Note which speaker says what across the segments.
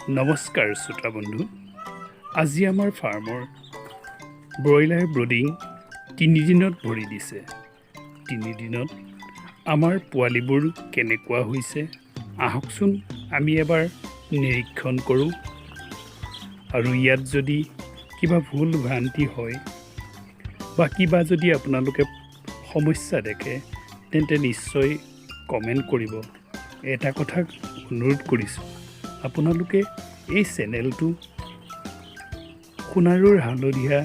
Speaker 1: নমস্কাৰ শ্ৰোতা বন্ধু। আজি আমাৰ ফাৰ্মৰ ব্ৰইলাৰ ব্ৰুডিং 3 দিনত ভৰি দিছে। 3 দিনত আমাৰ পোৱালিবোৰ কেনেকুৱা হৈছে আহকচোন আমি এবাৰ নিৰীক্ষণ কৰোঁ। আৰু ইয়াত যদি কিবা ভুল ভ্ৰান্তি হয় বা কিবা যদি আপোনালোকে সমস্যা দেখে তেন্তে নিশ্চয় কমেণ্ট কৰিব। এটা কথা অনুৰোধ কৰিছোঁ, আপোনালোকে এই চেনেলটো সোণাৰুৰ হালধীয়া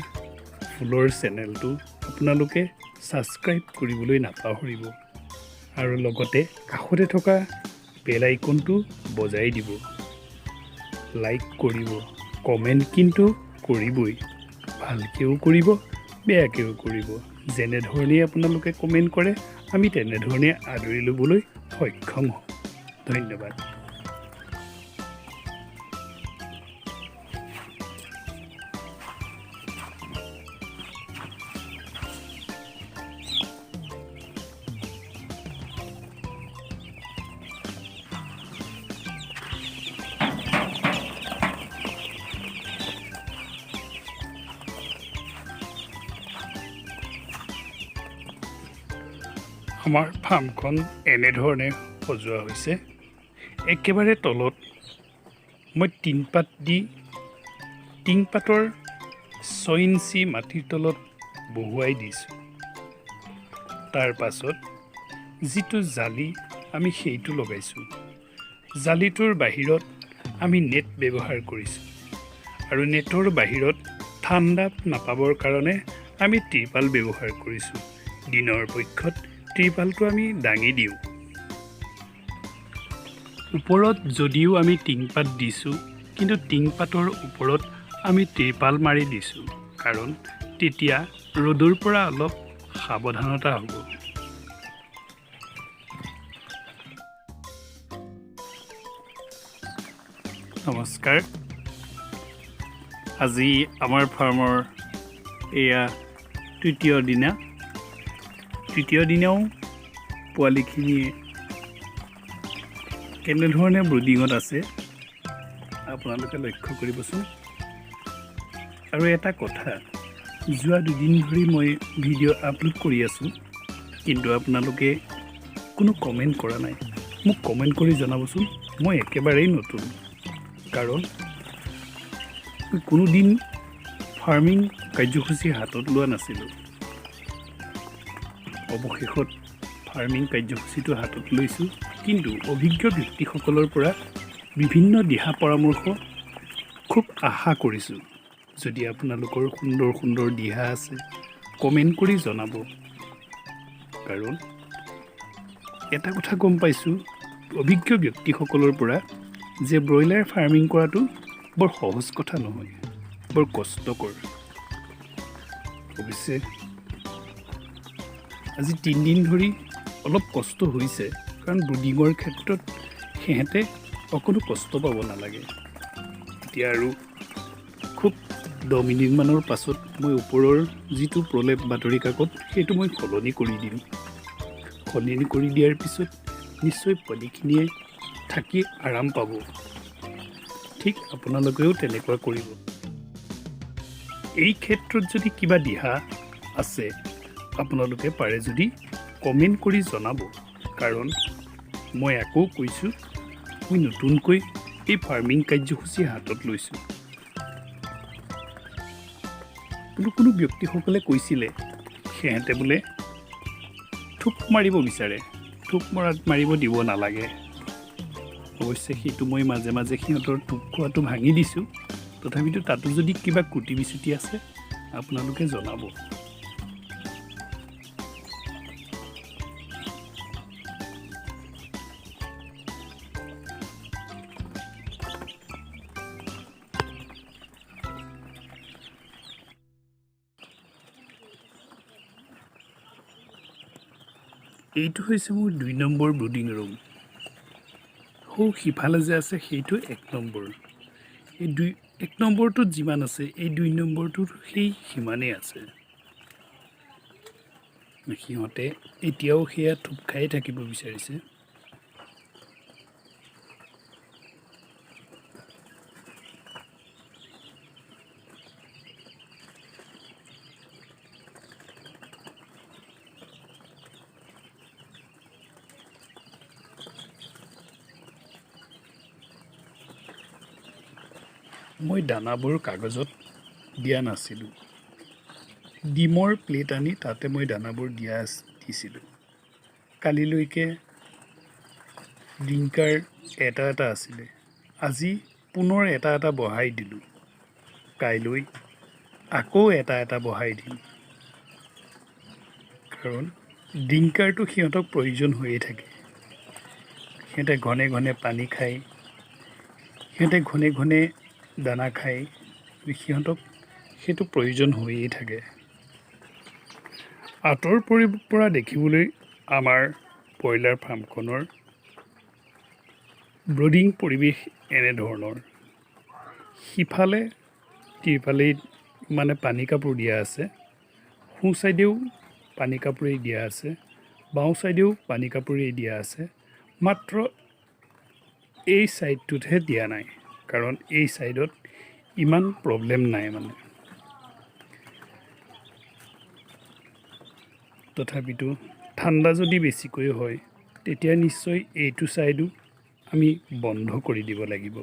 Speaker 1: ফুলৰ চেনেলটো আপোনালোকে ছাবস্ক্ৰাইব কৰিবলৈ নাপাহৰিব আৰু লগতে কাষতে থকা বেল আইকনটো বজাই দিব। লাইক কৰিব, কমেণ্ট কিন্তু কৰিবই, ভালকৈও কৰিব বেয়াকৈও কৰিব। যেনেধৰণেই আপোনালোকে কমেণ্ট কৰে আমি তেনেধৰণে আদৰি ল'বলৈ সক্ষম হওঁ। ধন্যবাদ। আমাৰ ফাৰ্মখন এনেধৰণে সজোৱা হৈছে। একেবাৰে তলত মই টিংপাতৰ 6 ইঞ্চি মাটিৰ তলত বহুৱাই দিছোঁ। তাৰ পাছত যিটো জালি আমি সেইটো লগাইছোঁ। জালিটোৰ বাহিৰত আমি নেট ব্যৱহাৰ কৰিছোঁ আৰু নেটৰ বাহিৰত ঠাণ্ডা নাপাবৰ কাৰণে আমি ত্ৰিপাল ব্যৱহাৰ কৰিছোঁ। দিনৰ পক্ষত ত্ৰিপালটো আমি দাঙি দিওঁ। ওপৰত যদিও আমি টিংপাত দিছোঁ কিন্তু টিংপাতৰ ওপৰত আমি ত্ৰিপাল মাৰি দিছোঁ, কাৰণ তেতিয়া ৰ'দৰ পৰা অলপ সাৱধানতা হ'ব। নমস্কাৰ। আজি আমাৰ ফাৰ্মৰ এয়া তৃতীয় দিনাও পোৱালিখিনিয়ে কেনেধৰণে ব্ৰুডিঙত আছে আপোনালোকে লক্ষ্য কৰিবচোন। আৰু এটা কথা, যোৱা 2 দিন ধৰি মই ভিডিঅ' আপলোড কৰি আছোঁ, কিন্তু আপোনালোকে কোনো কমেণ্ট কৰা নাই। মোক কমেণ্ট কৰি জনাবচোন। মই একেবাৰেই নতুন, কাৰণ মই কোনোদিন ফাৰ্মিং কাৰ্যসূচী হাতত লোৱা নাছিলোঁ। অৱশেষত ফাৰ্মিং কাৰ্যসূচীটো হাতত লৈছোঁ, কিন্তু অভিজ্ঞ ব্যক্তিসকলৰ পৰা বিভিন্ন দিহা পৰামৰ্শ খুব আশা কৰিছোঁ। যদি আপোনালোকৰ সুন্দৰ দিহা আছে কমেণ্ট কৰি জনাব, কাৰণ এটা কথা গম পাইছোঁ অভিজ্ঞ ব্যক্তিসকলৰ পৰা যে ব্ৰইলাৰ ফাৰ্মিং কৰাটো বৰ সহজ কথা নহয়, বৰ কষ্টকৰ। অৱশ্যে আজি 3 দিন ধৰি অলপ কষ্ট হৈছে, কাৰণ ব্ৰুডিঙৰ ক্ষেত্ৰত সিহঁতে অকণো কষ্ট পাব নালাগে। এতিয়া আৰু খুব 10 মিনিটমানৰ পাছত মই ওপৰৰ যিটো প্ৰলেপ বাতৰি কাকত সেইটো মই সলনি কৰি দিম। সলনি কৰি দিয়াৰ পিছত নিশ্চয় পোৱালিখিনিয়ে থাকি আৰাম পাব। ঠিক আপোনালোকেও তেনেকুৱা কৰিব। এই ক্ষেত্ৰত যদি কিবা দিহা আছে আপোনালোকে পাৰে যদি কমেণ্ট কৰি জনাব, কাৰণ মই আকৌ কৈছোঁ মই নতুনকৈ এই ফাৰ্মিং কাৰ্যসূচী হাতত লৈছোঁ। কোনো ব্যক্তিসকলে কৈছিলে সিহঁতে বোলে থোপ মাৰিব বিচাৰে, থোপ মাৰিব দিব নালাগে। অৱশ্যে সেইটো মই মাজে মাজে সিহঁতৰ থোপ খোৱাটো ভাঙি দিছোঁ। তথাপিতো তাতো যদি কিবা কুটি বিচুটি আছে আপোনালোকে জনাব। এইটো হৈছে মোৰ 2 নম্বৰ ব্ৰুডিং ৰুম। সিফালে যে আছে সেইটো 1 নম্বৰ। এই 1 নম্বৰটোত যিমান আছে এই 2 নম্বৰটোত সেই সিমানেই আছে। সিহঁতে এতিয়াও সেয়া থোপ খাই থাকিব বিচাৰিছে। মই দানাবোৰ কাগজত দিয়া নাছিলোঁ। ডিমৰ প্লেট আনি তাতে মই দানাবোৰ দিছিলোঁ। কালিলৈকে ডিংকাৰ এটা আছিলে। আজি পুনৰ এটা বঢ়াই দিলোঁ। কাইলৈ আকৌ এটা বঢ়াই দিম। কাৰণ ডিংকাৰটো সিহঁতক প্ৰয়োজন হৈয়ে থাকে। সিহঁতে ঘনে ঘনে পানী খায়, সিহঁতে ঘনে ঘনে দানা খায়, সিহঁতক সেইটো প্ৰয়োজন হৈয়ে থাকে। আঁতৰ পৰা দেখিবলৈ আমাৰ ব্ৰইলাৰ ফাৰ্মখনৰ ব্ৰডিং পৰিৱেশ এনেধৰণৰ। সিফালে তিৰপালেই পানী কাপোৰ দিয়া আছে, সোঁ চাইডেও পানী কাপোৰেই দিয়া আছে, বাওঁ চাইডেও পানী কাপোৰেই দিয়া আছে। মাত্ৰ এই ছাইডটোতহে দিয়া নাই, কাৰণ এই ছাইডত ইমান প্ৰব্লেম নাই তথাপিতো ঠাণ্ডা যদি বেছিকৈ হয়, তেতিয়া নিশ্চয় এইটো ছাইডো আমি বন্ধ কৰি দিব লাগিব।